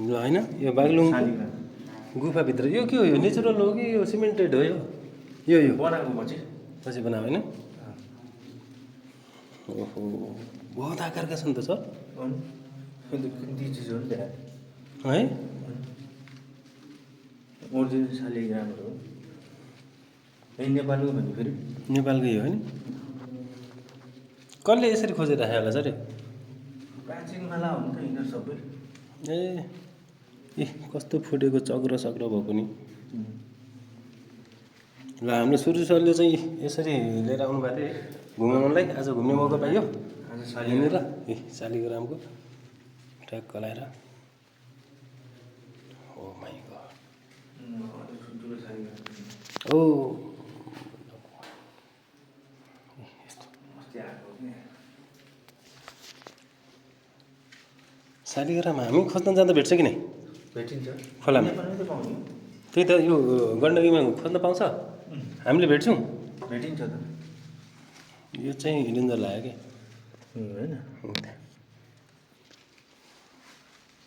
ल होइन यो बागलुङको गुफाभित्र यो के हो यो नेचुरल हो कि यो सिमेन्टेड हो यो बनाएको पछि बनायो होइन ओहो बहुत आकारका छन् त सर चिज हो नि त्यहाँ है ओरिजिनल शालिग्रामहरू हो यही नेपालको भन्ने फेरि नेपालकै हो नि कसले यसरी खोजेर राखेको होला सर प्राचीन माला हो नि त यिनीहरू सबै ए कस्तो फुटेको चक्र भएको नि ल हाम्रो सुरु सरले चाहिँ यसरी लिएर आउनु भएको थियो घुमाउनलाई आज घुम्ने मौका पाइयो यहाँनिर शालिग्रामको ट्र्याक गलाएर ओ माइ गड ओ शालिग्राम हामी खोज्न जाँदा भेट्छ कि नै भेटिन्छ खोलामा त्यही त यो गण्डकीमा खोज्न पाउँछ हामीले भेट्छौँ भेटिन्छ त यो चाहिँ डेन्जर लाग्यो होइन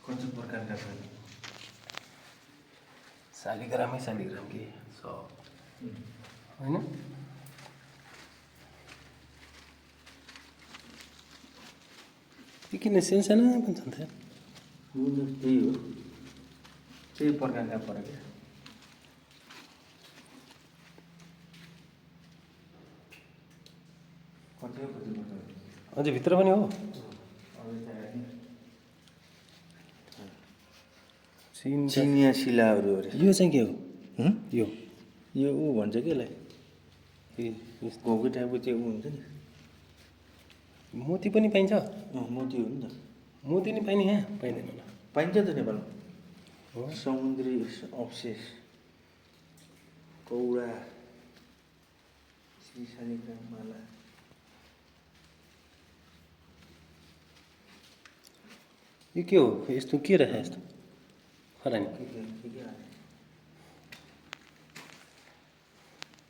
कस्तो प्रकारका छन् शालिग्राम के होइन किन सानो पनि छन् त त्यही हो त्यही प्रकारका फरक अझै भित्र पनि हो चिनिया शिलाहरू यो चाहिँ के हो यो ऊ भन्छ कि यसलाई घोकी टाइपको त्यो ऊ हुन्छ नि मोती पनि पाइन्छ मोती हो नि त मोती नि पाइने यहाँ पाइँदैन होला पाइन्छ त नेपालमा समुद्री अवशेष कौडा शालिग्राम माला यो के हो यस्तो के रहेछ यस्तो खरानी के